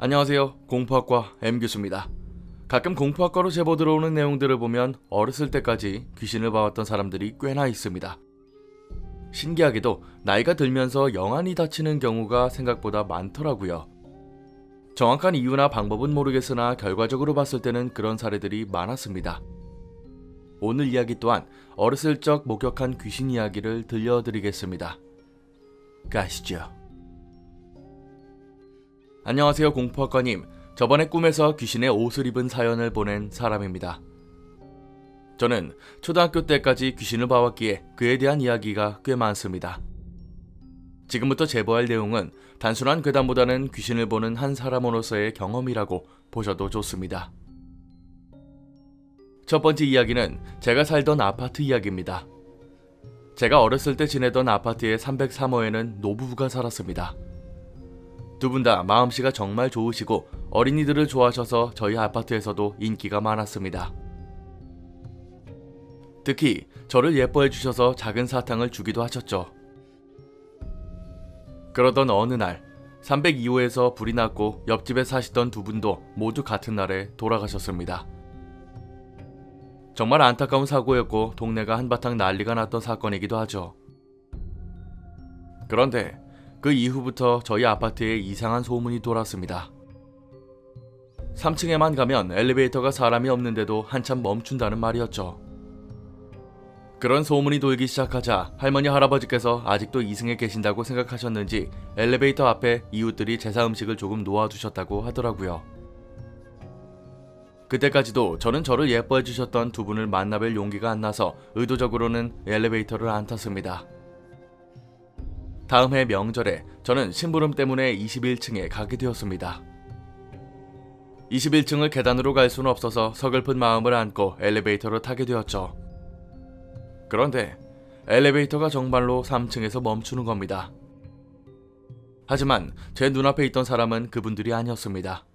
안녕하세요. 공포학과 M교수입니다. 가끔 공포학과로 제보 들어오는 내용들을 보면 어렸을 때까지 귀신을 봐왔던 사람들이 꽤나 있습니다. 신기하게도 나이가 들면서 영안이 닫히는 경우가 생각보다 많더라고요. 정확한 이유나 방법은 모르겠으나 결과적으로 봤을 때는 그런 사례들이 많았습니다. 오늘 이야기 또한 어렸을 적 목격한 귀신 이야기를 들려드리겠습니다. 가시죠. 안녕하세요 공포학과님. 저번에 꿈에서 귀신의 옷을 입은 사연을 보낸 사람입니다. 저는 초등학교 때까지 귀신을 봐왔기에 그에 대한 이야기가 꽤 많습니다. 지금부터 제보할 내용은 단순한 괴담보다는 귀신을 보는 한 사람으로서의 경험이라고 보셔도 좋습니다. 첫 번째 이야기는 제가 살던 아파트 이야기입니다. 제가 어렸을 때 지내던 아파트의 303호에는 노부부가 살았습니다. 두 분 다 마음씨가 정말 좋으시고 어린이들을 좋아하셔서 저희 아파트에서도 인기가 많았습니다. 특히 저를 예뻐해 주셔서 작은 사탕을 주기도 하셨죠. 그러던 어느 날 302호에서 불이 났고 옆집에 사시던 두 분도 모두 같은 날에 돌아가셨습니다. 정말 안타까운 사고였고 동네가 한바탕 난리가 났던 사건이기도 하죠. 그런데 그 이후부터 저희 아파트에 이상한 소문이 돌았습니다. 3층에만 가면 엘리베이터가 사람이 없는데도 한참 멈춘다는 말이었죠. 그런 소문이 돌기 시작하자 할머니 할아버지께서 아직도 2층에 계신다고 생각하셨는지 엘리베이터 앞에 이웃들이 제사 음식을 조금 놓아두셨다고 하더라고요. 그때까지도 저는 저를 예뻐해 주셨던 두 분을 만나뵐 용기가 안 나서 의도적으로는 엘리베이터를 안 탔습니다. 다음 해 명절에 저는 심부름 때문에 21층에 가게 되었습니다. 21층을 계단으로 갈 수는 없어서 서글픈 마음을 안고 엘리베이터를 타게 되었죠. 그런데 엘리베이터가 정말로 3층에서 멈추는 겁니다. 하지만 제 눈앞에 있던 사람은 그분들이 아니었습니다.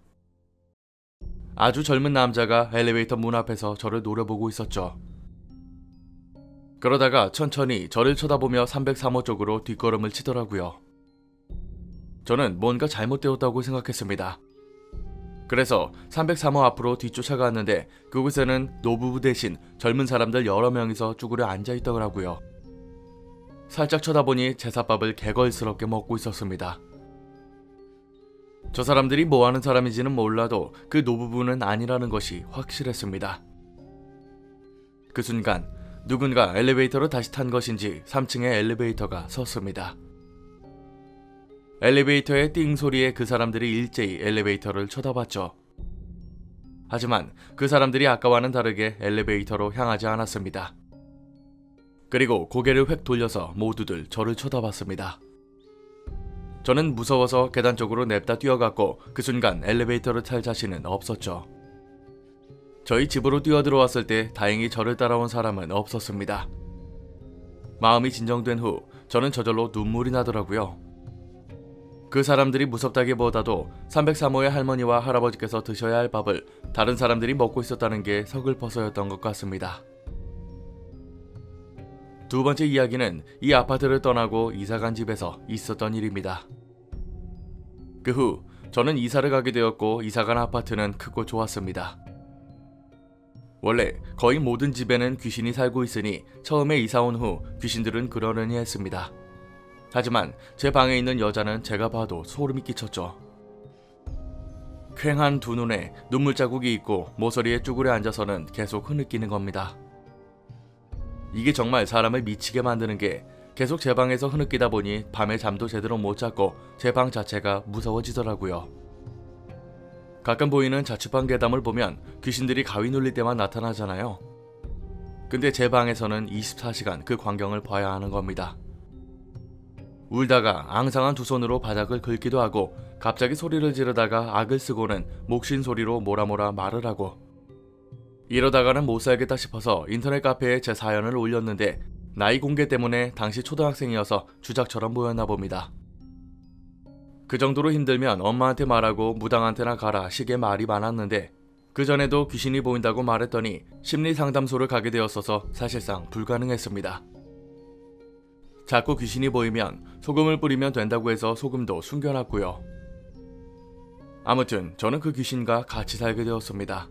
아주 젊은 남자가 엘리베이터 문 앞에서 저를 노려보고 있었죠. 그러다가 천천히 저를 쳐다보며 303호 쪽으로 뒷걸음을 치더라고요. 저는 뭔가 잘못되었다고 생각했습니다. 그래서 303호 앞으로 뒤쫓아갔는데 그곳에는 노부부 대신 젊은 사람들 여러 명이서 쭈그려 앉아있더라고요. 살짝 쳐다보니 제사밥을 개걸스럽게 먹고 있었습니다. 저 사람들이 뭐하는 사람인지는 몰라도 그 노부부는 아니라는 것이 확실했습니다. 그 순간 누군가 엘리베이터로 다시 탄 것인지 3층에 엘리베이터가 섰습니다. 엘리베이터의 띵 소리에 그 사람들이 일제히 엘리베이터를 쳐다봤죠. 하지만 그 사람들이 아까와는 다르게 엘리베이터로 향하지 않았습니다. 그리고 고개를 획 돌려서 모두들 저를 쳐다봤습니다. 저는 무서워서 계단 쪽으로 냅다 뛰어갔고 그 순간 엘리베이터를 탈 자신은 없었죠. 저희 집으로 뛰어들어왔을 때 다행히 저를 따라온 사람은 없었습니다. 마음이 진정된 후 저는 저절로 눈물이 나더라고요. 그 사람들이 무섭다기보다도 303호의 할머니와 할아버지께서 드셔야 할 밥을 다른 사람들이 먹고 있었다는 게 서글퍼서였던 것 같습니다. 두 번째 이야기는 이 아파트를 떠나고 이사간 집에서 있었던 일입니다. 그 후 저는 이사를 가게 되었고 이사간 아파트는 크고 좋았습니다. 원래 거의 모든 집에는 귀신이 살고 있으니 처음에 이사 온 후 귀신들은 그러려니 했습니다. 하지만 제 방에 있는 여자는 제가 봐도 소름이 끼쳤죠. 퀭한 두 눈에 눈물 자국이 있고 모서리에 쭈그려 앉아서는 계속 흐느끼는 겁니다. 이게 정말 사람을 미치게 만드는 게 계속 제 방에서 흐느끼다 보니 밤에 잠도 제대로 못 잤고 제 방 자체가 무서워지더라고요. 가끔 보이는 자취방 괴담을 보면 귀신들이 가위 눌릴 때만 나타나잖아요. 근데 제 방에서는 24시간 그 광경을 봐야 하는 겁니다. 울다가 앙상한 두 손으로 바닥을 긁기도 하고 갑자기 소리를 지르다가 악을 쓰고는 목쉰 소리로 뭐라뭐라 말을 하고 이러다가는 못 살겠다 싶어서 인터넷 카페에 제 사연을 올렸는데 나이 공개 때문에 당시 초등학생이어서 주작처럼 보였나 봅니다. 그 정도로 힘들면 엄마한테 말하고 무당한테나 가라 식의 말이 많았는데 그전에도 귀신이 보인다고 말했더니 심리상담소를 가게 되었어서 사실상 불가능했습니다. 자꾸 귀신이 보이면 소금을 뿌리면 된다고 해서 소금도 숨겨놨고요. 아무튼 저는 그 귀신과 같이 살게 되었습니다.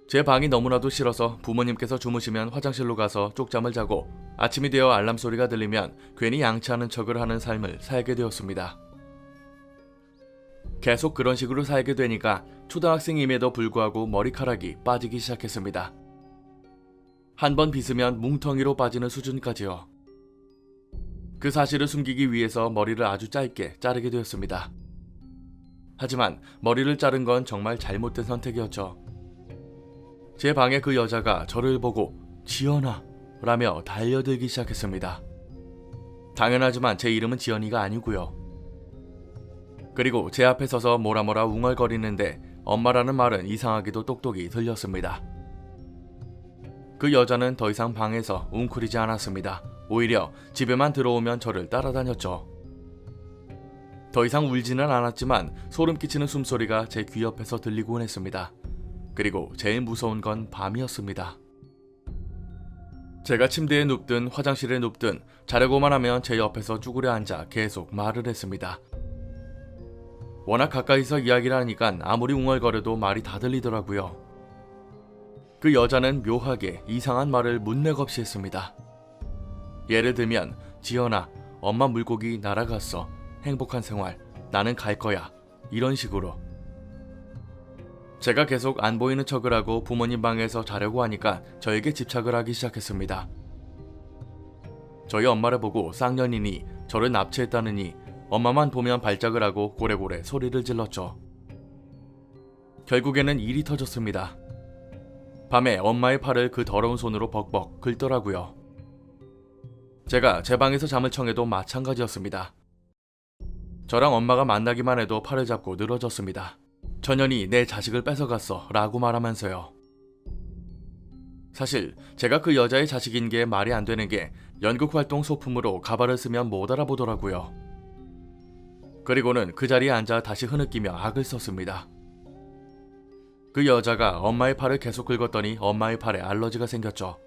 제 방이 너무나도 싫어서 부모님께서 주무시면 화장실로 가서 쪽잠을 자고 아침이 되어 알람 소리가 들리면 괜히 양치하는 척을 하는 삶을 살게 되었습니다. 계속 그런 식으로 살게 되니까 초등학생임에도 불구하고 머리카락이 빠지기 시작했습니다. 한 번 빗으면 뭉텅이로 빠지는 수준까지요. 그 사실을 숨기기 위해서 머리를 아주 짧게 자르게 되었습니다. 하지만 머리를 자른 건 정말 잘못된 선택이었죠. 제 방에 그 여자가 저를 보고 지연아 라며 달려들기 시작했습니다. 당연하지만 제 이름은 지연이가 아니고요. 그리고 제 앞에 서서 뭐라 웅얼거리는데 엄마라는 말은 이상하게도 똑똑히 들렸습니다. 그 여자는 더 이상 방에서 웅크리지 않았습니다. 오히려 집에만 들어오면 저를 따라다녔죠. 더 이상 울지는 않았지만 소름 끼치는 숨소리가 제 귀 옆에서 들리곤 했습니다. 그리고 제일 무서운 건 밤이었습니다. 제가 침대에 눕든 화장실에 눕든 자려고만 하면 제 옆에서 쭈그려 앉아 계속 말을 했습니다. 워낙 가까이서 이야기를 하니까 아무리 웅얼거려도 말이 다 들리더라고요. 그 여자는 묘하게 이상한 말을 문맥 없이 했습니다. 예를 들면 지연아, 엄마 물고기 날아갔어. 행복한 생활. 나는 갈 거야. 이런 식으로. 제가 계속 안 보이는 척을 하고 부모님 방에서 자려고 하니까 저에게 집착을 하기 시작했습니다. 저희 엄마를 보고 쌍년이니 저를 납치했다느니 엄마만 보면 발작을 하고 고래고래 소리를 질렀죠. 결국에는 일이 터졌습니다. 밤에 엄마의 팔을 그 더러운 손으로 벅벅 긁더라고요. 제가 제 방에서 잠을 청해도 마찬가지였습니다. 저랑 엄마가 만나기만 해도 팔을 잡고 늘어졌습니다. 전현이 내 자식을 뺏어갔어 라고 말하면서요. 사실 제가 그 여자의 자식인 게 말이 안 되는 게 연극활동 소품으로 가발을 쓰면 못 알아보더라고요. 그리고는 그 자리에 앉아 다시 흐느끼며 악을 썼습니다. 그 여자가 엄마의 팔을 계속 긁었더니 엄마의 팔에 알러지가 생겼죠.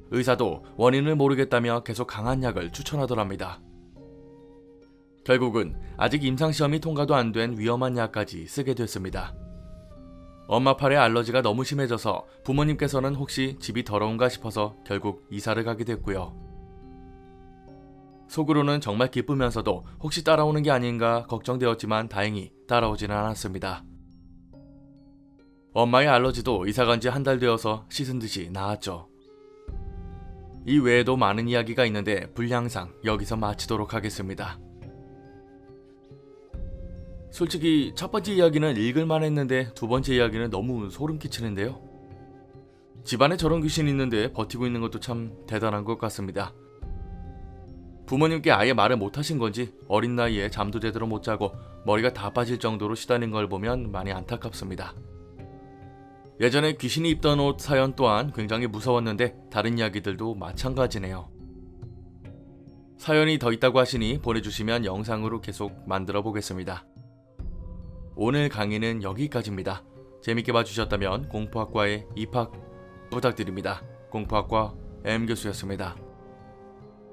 의사도 원인을 모르겠다며 계속 강한 약을 추천하더랍니다. 결국은 아직 임상시험이 통과도 안 된 위험한 약까지 쓰게 됐습니다. 엄마 팔에 알러지가 너무 심해져서 부모님께서는 혹시 집이 더러운가 싶어서 결국 이사를 가게 됐고요. 속으로는 정말 기쁘면서도 혹시 따라오는 게 아닌가 걱정되었지만 다행히 따라오지는 않았습니다. 엄마의 알러지도 이사간 지 한 달 되어서 씻은 듯이 나았죠. 이 외에도 많은 이야기가 있는데 분량상 여기서 마치도록 하겠습니다. 솔직히 첫 번째 이야기는 읽을만 했는데 두 번째 이야기는 너무 소름 끼치는데요. 집안에 저런 귀신이 있는데 버티고 있는 것도 참 대단한 것 같습니다. 부모님께 아예 말을 못하신 건지 어린 나이에 잠도 제대로 못 자고 머리가 다 빠질 정도로 시달린 걸 보면 많이 안타깝습니다. 예전에 귀신이 입던 옷 사연 또한 굉장히 무서웠는데 다른 이야기들도 마찬가지네요. 사연이 더 있다고 하시니 보내주시면 영상으로 계속 만들어 보겠습니다. 오늘 강의는 여기까지입니다. 재밌게 봐주셨다면 공포학과에 입학 부탁드립니다. 공포학과 M교수였습니다.